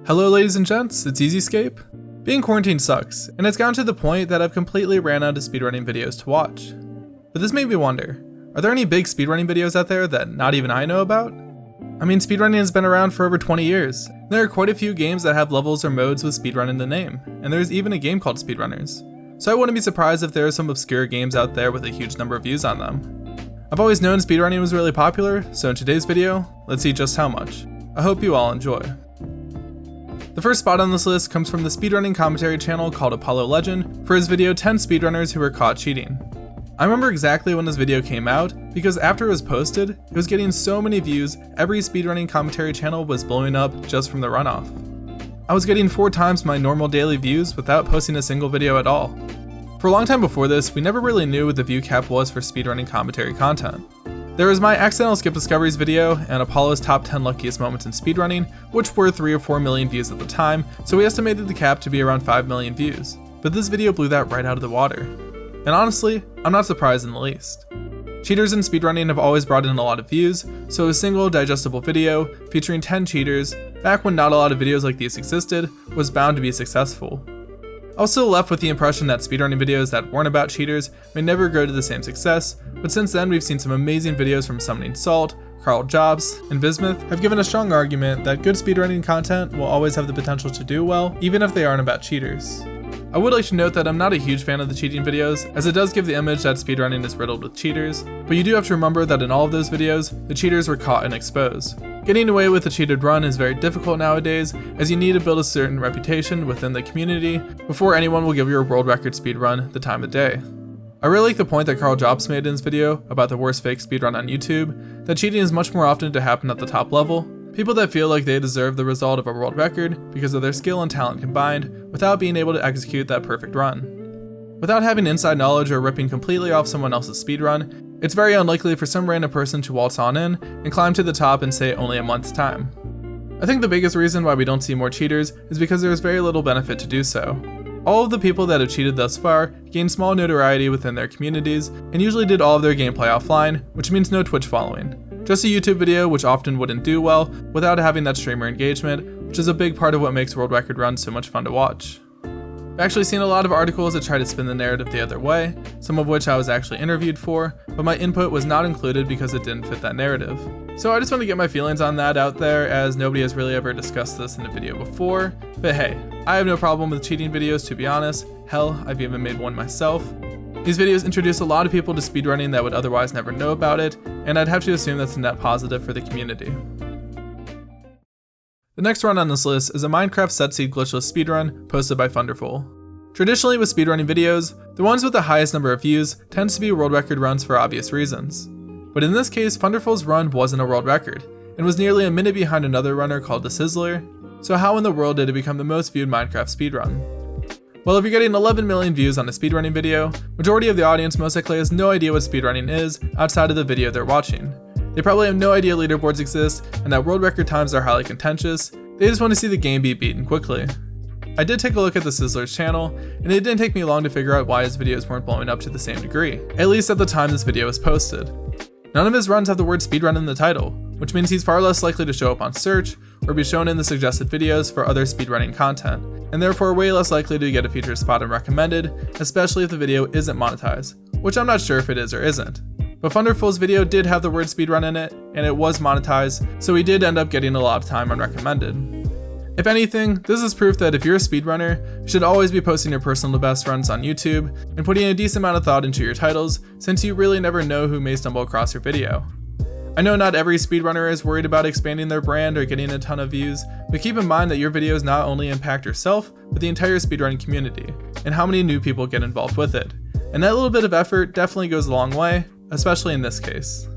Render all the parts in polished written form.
Hello ladies and gents, it's EZScape. Being quarantined sucks, and it's gotten to the point that I've completely ran out of speedrunning videos to watch. But this made me wonder, are there any big speedrunning videos out there that not even I know about? I mean, speedrunning has been around for over 20 years. There are quite a few games that have levels or modes with speedrun in the name, and there's even a game called Speedrunners. So I wouldn't be surprised if there are some obscure games out there with a huge number of views on them. I've always known speedrunning was really popular, so in today's video, let's see just how much. I hope you all enjoy. The first spot on this list comes from the speedrunning commentary channel called Apollo Legend for his video 10 speedrunners who were caught cheating. I remember exactly when this video came out because after it was posted, it was getting so many views, every speedrunning commentary channel was blowing up just from the runoff. I was getting 4 times my normal daily views without posting a single video at all. For a long time before this, we never really knew what the view cap was for speedrunning commentary content. There was my accidental skip discoveries video and Apollo's top 10 luckiest moments in speedrunning, which were 3 or 4 million views at the time, so we estimated the cap to be around 5 million views. But this video blew that right out of the water. And honestly, I'm not surprised in the least. Cheaters in speedrunning have always brought in a lot of views, so a single digestible video featuring 10 cheaters, back when not a lot of videos like these existed, was bound to be successful. I was still left with the impression that speedrunning videos that weren't about cheaters may never grow to the same success, but since then we've seen some amazing videos from SomeThingElseYT, Carl Jobs, and Bismuth have given a strong argument that good speedrunning content will always have the potential to do well, even if they aren't about cheaters. I would like to note that I'm not a huge fan of the cheating videos, as it does give the image that speedrunning is riddled with cheaters, but you do have to remember that in all of those videos, the cheaters were caught and exposed. Getting away with a cheated run is very difficult nowadays, as you need to build a certain reputation within the community before anyone will give your world record speedrun the time of day. I really like the point that Carl Jobs made in his video about the worst fake speedrun on YouTube, that cheating is much more often to happen at the top level. People that feel like they deserve the result of a world record because of their skill and talent combined, without being able to execute that perfect run. Without having inside knowledge or ripping completely off someone else's speedrun, it's very unlikely for some random person to waltz on in and climb to the top in say only a month's time. I think the biggest reason why we don't see more cheaters is because there is very little benefit to do so. All of the people that have cheated thus far gained small notoriety within their communities and usually did all of their gameplay offline, which means no Twitch following. Just a YouTube video, which often wouldn't do well without having that streamer engagement, which is a big part of what makes world record runs so much fun to watch. I've actually seen a lot of articles that try to spin the narrative the other way, some of which I was actually interviewed for, but my input was not included because it didn't fit that narrative. So I just want to get my feelings on that out there, as nobody has really ever discussed this in a video before. But hey, I have no problem with cheating videos, to be honest. Hell, I've even made one myself. These videos introduce a lot of people to speedrunning that would otherwise never know about it, and I'd have to assume that's a net positive for the community. The next run on this list is a Minecraft set seed glitchless speedrun posted by Funderful. Traditionally with speedrunning videos, the ones with the highest number of views tends to be world record runs for obvious reasons. But in this case, Funderful's run wasn't a world record, and was nearly a minute behind another runner called The Sizzler, so how in the world did it become the most viewed Minecraft speedrun? Well, if you're getting 11 million views on a speedrunning video, majority of the audience most likely has no idea what speedrunning is outside of the video they're watching. They probably have no idea leaderboards exist and that world record times are highly contentious. They just want to see the game be beaten quickly. I did take a look at the Sizzler's channel, and it didn't take me long to figure out why his videos weren't blowing up to the same degree, at least at the time this video was posted. None of his runs have the word speedrun in the title, which means he's far less likely to show up on search or be shown in the suggested videos for other speedrunning content, and therefore way less likely to get a featured spot in recommended, especially if the video isn't monetized, which I'm not sure if it is or isn't. But Funderful's video did have the word speedrun in it, and it was monetized, so he did end up getting a lot of time on recommended. If anything, this is proof that if you're a speedrunner, you should always be posting your personal best runs on YouTube and putting a decent amount of thought into your titles, since you really never know who may stumble across your video. I know not every speedrunner is worried about expanding their brand or getting a ton of views, but keep in mind that your videos not only impact yourself, but the entire speedrunning community, and how many new people get involved with it. And that little bit of effort definitely goes a long way, especially in this case.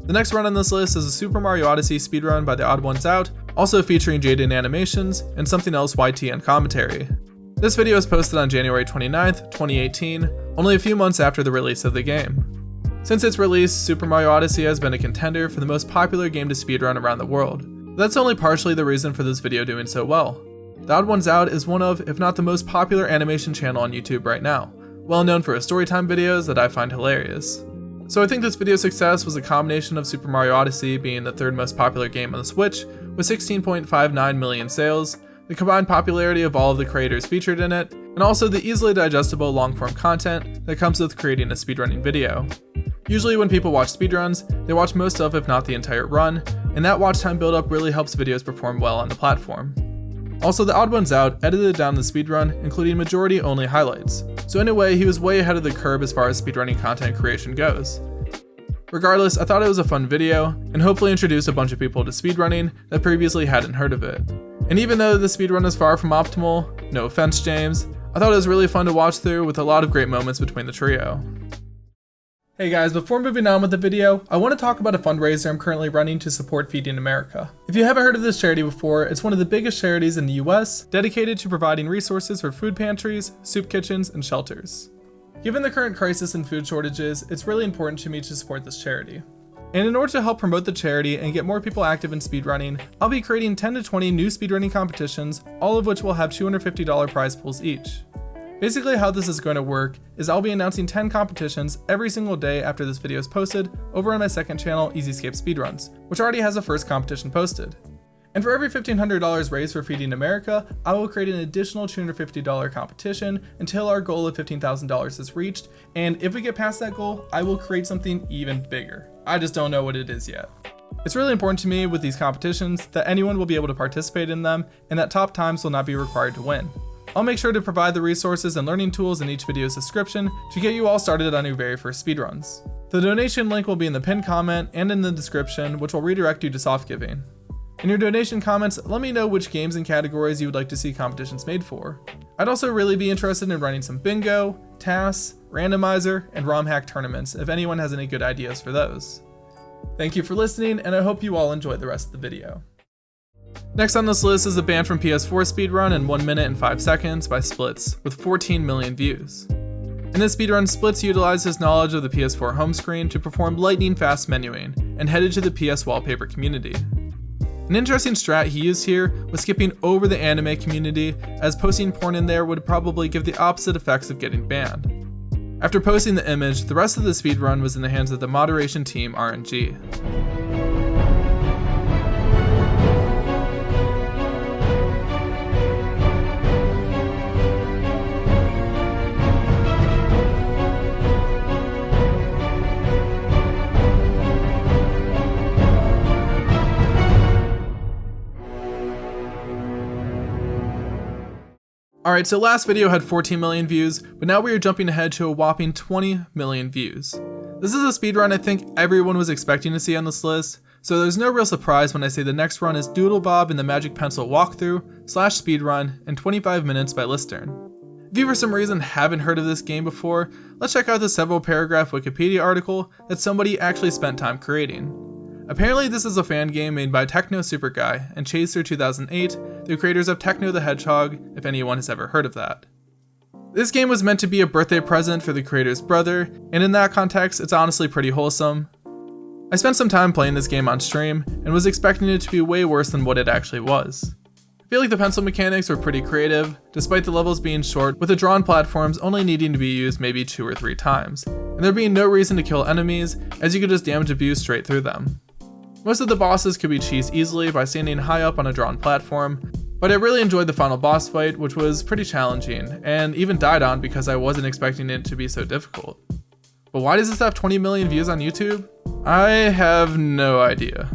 The next run on this list is a Super Mario Odyssey speedrun by the Odd Ones Out, also featuring JaidenAnimations and SomeThingElseYT on commentary. This video was posted on January 29th, 2018, only a few months after the release of the game. Since its release, Super Mario Odyssey has been a contender for the most popular game to speedrun around the world. But that's only partially the reason for this video doing so well. The Odd Ones Out is one of, if not the most popular animation channel on YouTube right now, well known for his storytime videos that I find hilarious. So I think this video's success was a combination of Super Mario Odyssey being the third most popular game on the Switch with 16.59 million sales, the combined popularity of all of the creators featured in it, and also the easily digestible long-form content that comes with creating a speedrunning video. Usually when people watch speedruns, they watch most of, if not the entire run, and that watch time buildup really helps videos perform well on the platform. Also, the odd ones out edited down the speedrun, including majority only highlights, so in a way he was way ahead of the curve as far as speedrunning content creation goes. Regardless, I thought it was a fun video, and hopefully introduced a bunch of people to speedrunning that previously hadn't heard of it. And even though the speedrun is far from optimal, no offense James, I thought it was really fun to watch through with a lot of great moments between the trio. Hey guys, before moving on with the video, I want to talk about a fundraiser I'm currently running to support Feeding America. If you haven't heard of this charity before, it's one of the biggest charities in the US, dedicated to providing resources for food pantries, soup kitchens, and shelters. Given the current crisis in food shortages, it's really important to me to support this charity. And in order to help promote the charity and get more people active in speedrunning, I'll be creating 10 to 20 new speedrunning competitions, all of which will have $250 prize pools each. Basically how this is going to work is I'll be announcing 10 competitions every single day after this video is posted over on my second channel, EZScape Speedruns, which already has a first competition posted. And for every $1,500 raised for Feeding America, I will create an additional $250 competition until our goal of $15,000 is reached, and if we get past that goal, I will create something even bigger. I just don't know what it is yet. It's really important to me with these competitions that anyone will be able to participate in them, and that top times will not be required to win. I'll make sure to provide the resources and learning tools in each video's description to get you all started on your very first speedruns. The donation link will be in the pinned comment and in the description, which will redirect you to soft giving. In your donation comments, let me know which games and categories you would like to see competitions made for. I'd also really be interested in running some bingo, TAS, randomizer, and ROM hack tournaments if anyone has any good ideas for those. Thank you for listening, and I hope you all enjoy the rest of the video. Next on this list is a band from PS4 speedrun in 1 minute and 5 seconds by Splits, with 14 million views. In this speedrun, Splits utilized his knowledge of the PS4 home screen to perform lightning fast menuing, and headed to the PS wallpaper community. An interesting strat he used here was skipping over the anime community, as posting porn in there would probably give the opposite effects of getting banned. After posting the image, the rest of the speedrun was in the hands of the moderation team RNG. Alright, so last video had 14 million views, but now we are jumping ahead to a whopping 20 million views. This is a speedrun I think everyone was expecting to see on this list, so there's no real surprise when I say the next run is DoodleBob in the Magic Pencil walkthrough / speedrun in 25 minutes by Listern. If you for some reason haven't heard of this game before, let's check out the several paragraph Wikipedia article that somebody actually spent time creating. Apparently this is a fan game made by Techno Super Guy and Chaser 2008, the creators of Techno the Hedgehog, if anyone has ever heard of that. This game was meant to be a birthday present for the creator's brother, and in that context, it's honestly pretty wholesome. I spent some time playing this game on stream, and was expecting it to be way worse than what it actually was. I feel like the pencil mechanics were pretty creative, despite the levels being short, with the drawn platforms only needing to be used maybe 2 or 3 times, and there being no reason to kill enemies, as you could just damage a view straight through them. Most of the bosses could be cheesed easily by standing high up on a drawn platform, but I really enjoyed the final boss fight, which was pretty challenging, and even died on because I wasn't expecting it to be so difficult. But why does this have 20 million views on YouTube? I have no idea.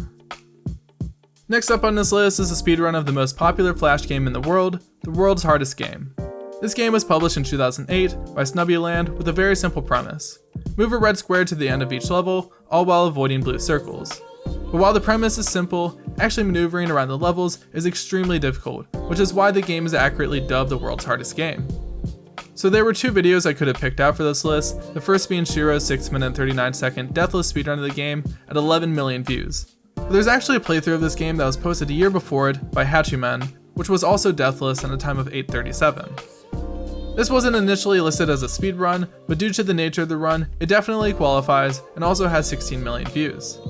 Next up on this list is a speedrun of the most popular Flash game in the world's hardest game. This game was published in 2008 by Snubbyland with a very simple premise. Move a red square to the end of each level, all while avoiding blue circles. But while the premise is simple, actually maneuvering around the levels is extremely difficult, which is why the game is accurately dubbed the world's hardest game. So there were 2 videos I could have picked out for this list, the first being Shiro's 6 minute and 39 second deathless speedrun of the game at 11 million views. But there's actually a playthrough of this game that was posted a year before it by Hachiman, which was also deathless in a time of 8:37. This wasn't initially listed as a speedrun, but due to the nature of the run, it definitely qualifies and also has 16 million views.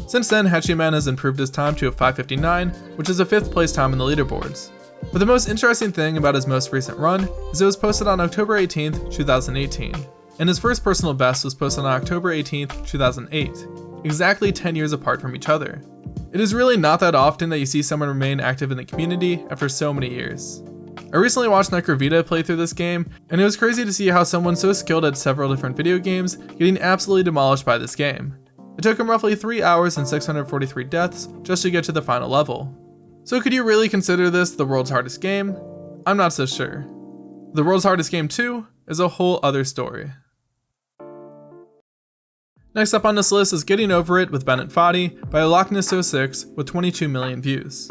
Since then, Hachiman has improved his time to a 5:59, which is a 5th place time in the leaderboards. But the most interesting thing about his most recent run is it was posted on October 18th, 2018. and his first personal best was posted on October 18th, 2008, exactly 10 years apart from each other. It is really not that often that you see someone remain active in the community after so many years. I recently watched Necrovita play through this game, and it was crazy to see how someone so skilled at several different video games getting absolutely demolished by this game. It took him roughly 3 hours and 643 deaths just to get to the final level. So could you really consider this the world's hardest game? I'm not so sure. The world's hardest game 2 is a whole other story. Next up on this list is Getting Over It with Bennett Foddy by Lochnass06 with 22 million views.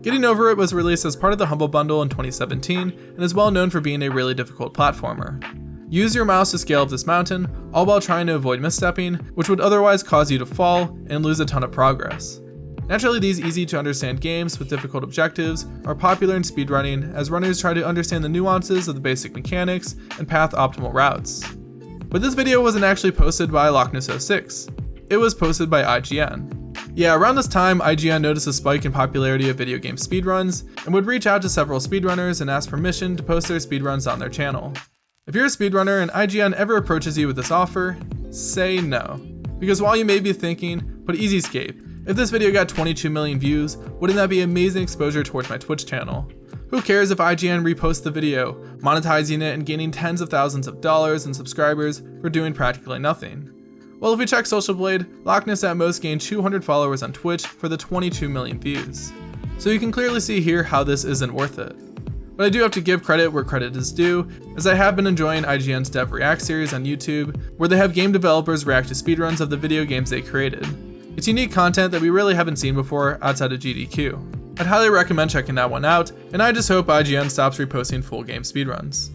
Getting Over It was released as part of the Humble Bundle in 2017 and is well known for being a really difficult platformer. Use your mouse to scale up this mountain, all while trying to avoid misstepping, which would otherwise cause you to fall and lose a ton of progress. Naturally, these easy to understand games with difficult objectives are popular in speedrunning as runners try to understand the nuances of the basic mechanics and path optimal routes. But this video wasn't actually posted by Lochnass06, it was posted by IGN. Yeah, around this time, IGN noticed a spike in popularity of video game speedruns and would reach out to several speedrunners and ask permission to post their speedruns on their channel. If you're a speedrunner and IGN ever approaches you with this offer, say no. Because while you may be thinking, but EZScape, if this video got 22 million views, wouldn't that be amazing exposure towards my Twitch channel? Who cares if IGN reposts the video, monetizing it and gaining tens of thousands of dollars in subscribers for doing practically nothing? Well, if we check Social Blade, Lochnass at most gained 200 followers on Twitch for the 22 million views. So you can clearly see here how this isn't worth it. But I do have to give credit where credit is due, as I have been enjoying IGN's Dev React series on YouTube, where they have game developers react to speedruns of the video games they created. It's unique content that we really haven't seen before outside of GDQ. I'd highly recommend checking that one out, and I just hope IGN stops reposting full game speedruns.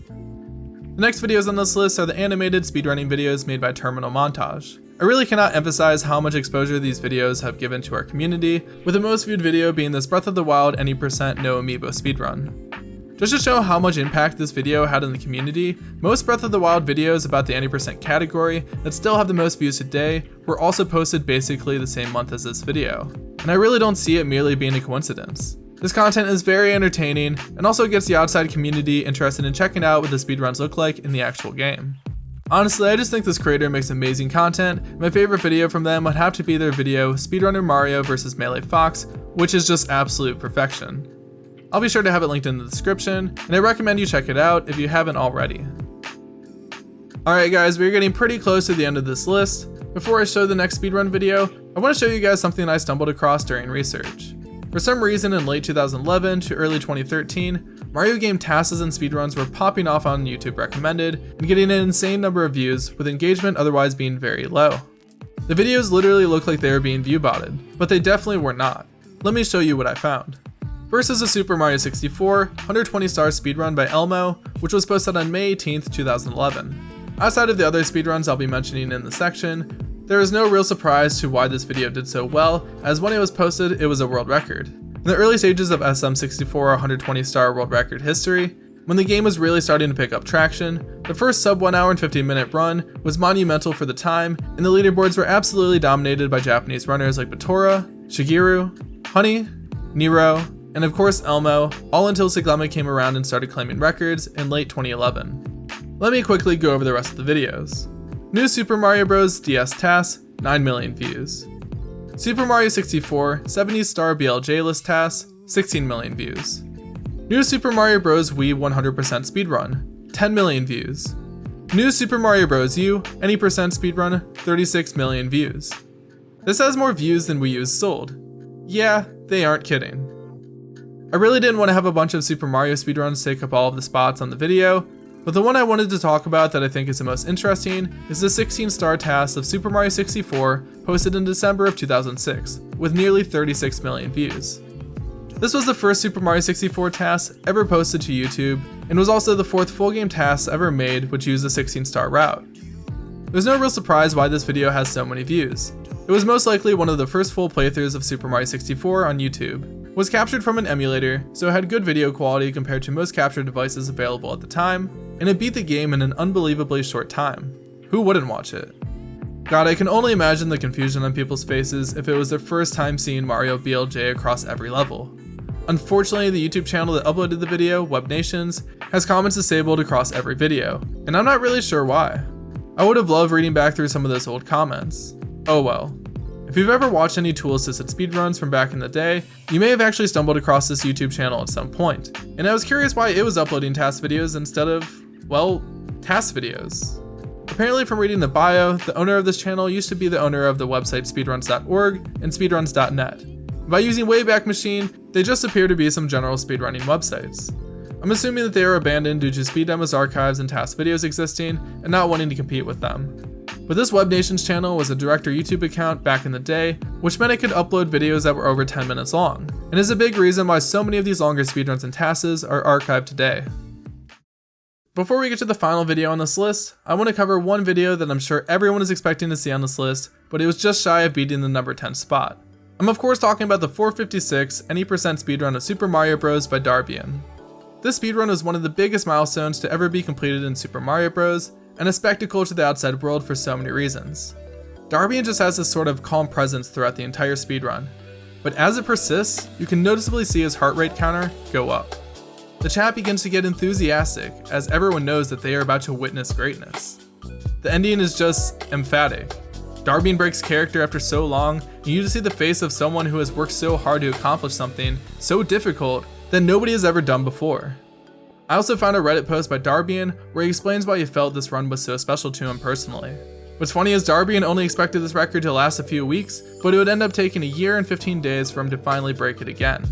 The next videos on this list are the animated speedrunning videos made by Terminal Montage. I really cannot emphasize how much exposure these videos have given to our community, with the most viewed video being this Breath of the Wild any percent no amiibo speedrun. Just to show how much impact this video had in the community, most Breath of the Wild videos about the any percent category that still have the most views today were also posted basically the same month as this video. And I really don't see it merely being a coincidence. This content is very entertaining and also gets the outside community interested in checking out what the speedruns look like in the actual game. Honestly, I just think this creator makes amazing content. My favorite video from them would have to be their video Speedrunner Mario vs Melee Fox, which is just absolute perfection. I'll be sure to have it linked in the description, and I recommend you check it out if you haven't already. Alright guys, we're getting pretty close to the end of this list. Before I show the next speedrun video, I want to show you guys something I stumbled across during research. For some reason in late 2011 to early 2013, Mario game TASs and speedruns were popping off on YouTube recommended and getting an insane number of views, with engagement otherwise being very low. The videos literally look like they were being view-botted, but they definitely were not. Let me show you what I found. First is a Super Mario 64 120 star speedrun by Elmo, which was posted on May 18th, 2011. Outside of the other speedruns I'll be mentioning in the section, there is no real surprise to why this video did so well, as when it was posted, it was a world record. In the early stages of SM64 120 star world record history, when the game was really starting to pick up traction, the first sub 1 hour and 15 minute run was monumental for the time, and the leaderboards were absolutely dominated by Japanese runners like Batora, Shigeru, Honey, Nero, and of course Elmo, all until Siglema came around and started claiming records in late 2011. Let me quickly go over the rest of the videos. New Super Mario Bros. DS TAS, 9 million views. Super Mario 64 70 star BLJ list TAS, 16 million views. New Super Mario Bros. Wii 100% speedrun, 10 million views. New Super Mario Bros. U any percent speedrun, 36 million views. This has more views than Wii U's sold. Yeah, they aren't kidding. I really didn't want to have a bunch of Super Mario speedruns take up all of the spots on the video, but the one I wanted to talk about that I think is the most interesting is the 16 star TAS of Super Mario 64 posted in December of 2006, with nearly 36 million views. This was the first Super Mario 64 TAS ever posted to YouTube, and was also the fourth full game TAS ever made which used the 16 star route. There's no real surprise why this video has so many views. It was most likely one of the first full playthroughs of Super Mario 64 on YouTube. It was captured from an emulator, so it had good video quality compared to most capture devices available at the time, and it beat the game in an unbelievably short time. Who wouldn't watch it? God, I can only imagine the confusion on people's faces if it was their first time seeing Mario BLJ across every level. Unfortunately, the YouTube channel that uploaded the video, WebNations, has comments disabled across every video, and I'm not really sure why. I would have loved reading back through some of those old comments. Oh well. If you've ever watched any tool-assisted speedruns from back in the day, you may have actually stumbled across this YouTube channel at some point, and I was curious why it was uploading TAS videos instead of, well, TAS videos. Apparently from reading the bio, the owner of this channel used to be the owner of the website speedruns.org and speedruns.net. By using Wayback Machine, they just appear to be some general speedrunning websites. I'm assuming that they were abandoned due to Speed Demos archives and TAS videos existing and not wanting to compete with them. But this WebNations channel was a director YouTube account back in the day, which meant it could upload videos that were over 10 minutes long, and is a big reason why so many of these longer speedruns and TASes are archived today. Before we get to the final video on this list, I want to cover one video that I'm sure everyone is expecting to see on this list, but it was just shy of beating the number 10 spot. I'm of course talking about the 456 any % speedrun of Super Mario Bros. By Darbian. This speedrun was one of the biggest milestones to ever be completed in Super Mario Bros., and a spectacle to the outside world for so many reasons. Darbian just has this sort of calm presence throughout the entire speedrun, but as it persists, you can noticeably see his heart rate counter go up. The chat begins to get enthusiastic as everyone knows that they are about to witness greatness. The ending is just emphatic. Darbian breaks character after so long, and you just see the face of someone who has worked so hard to accomplish something so difficult that nobody has ever done before. I also found a Reddit post by Darbian where he explains why he felt this run was so special to him personally. What's funny is Darbian only expected this record to last a few weeks, but it would end up taking a year and 15 days for him to finally break it again.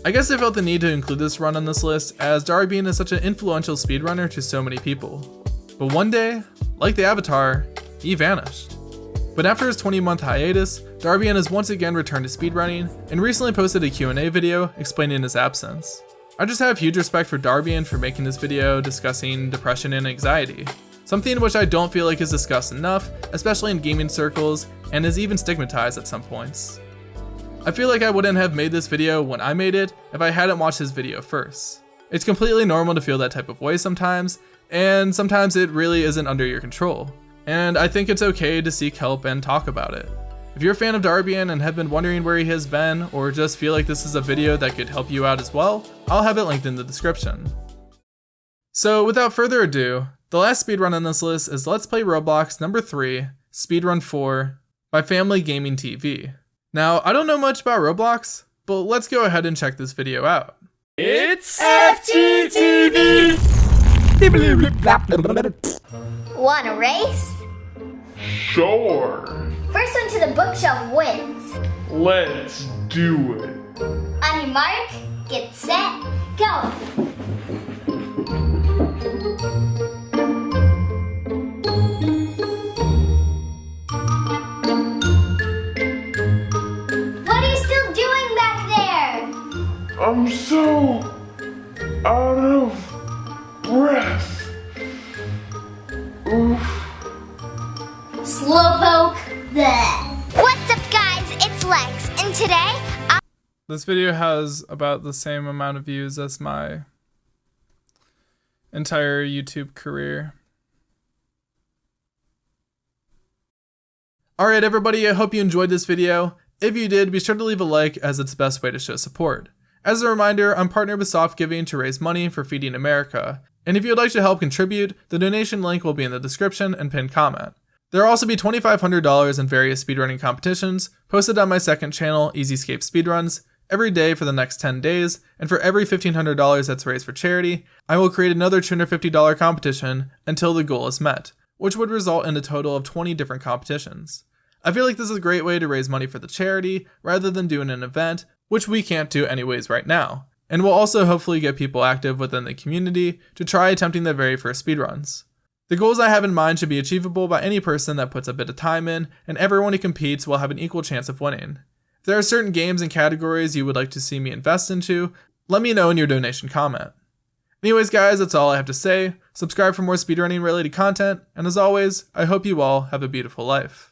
I guess I felt the need to include this run on this list as Darbian is such an influential speedrunner to so many people. But one day, like the Avatar, he vanished. But after his 20-month hiatus, Darbian has once again returned to speedrunning and recently posted a Q&A video explaining his absence. I just have huge respect for Darbian for making this video discussing depression and anxiety, something which I don't feel like is discussed enough, especially in gaming circles, and is even stigmatized at some points. I feel like I wouldn't have made this video when I made it if I hadn't watched his video first. It's completely normal to feel that type of way sometimes, and sometimes it really isn't under your control, and I think it's okay to seek help and talk about it. If you're a fan of Darbian and have been wondering where he has been, or just feel like this is a video that could help you out as well, I'll have it linked in the description. So without further ado, the last speedrun on this list is Let's Play Roblox number 3, Speedrun 4, by Family Gaming TV. Now, I don't know much about Roblox, but let's go ahead and check this video out. It's FGTV! Want a race? Sure. First one to the bookshelf wins. Let's do it. On your mark, get set, go! What are you still doing back there? I'm so out of breath. Oof. Slowpoke. What's up guys, it's Lex, and today This video has about the same amount of views as my entire YouTube career. Alright everybody, I hope you enjoyed this video. If you did, be sure to leave a like as it's the best way to show support. As a reminder, I'm partnered with Soft Giving to raise money for Feeding America, and if you'd like to help contribute, the donation link will be in the description and pinned comment. There will also be $2,500 in various speedrunning competitions posted on my second channel, EZScape Speedruns, every day for the next 10 days, and for every $1,500 that's raised for charity, I will create another $250 competition until the goal is met, which would result in a total of 20 different competitions. I feel like this is a great way to raise money for the charity, rather than doing an event, which we can't do anyways right now, and will also hopefully get people active within the community to try attempting their very first speedruns. The goals I have in mind should be achievable by any person that puts a bit of time in, and everyone who competes will have an equal chance of winning. If there are certain games and categories you would like to see me invest into, let me know in your donation comment. Anyways guys, that's all I have to say. Subscribe for more speedrunning related content, and as always, I hope you all have a beautiful life.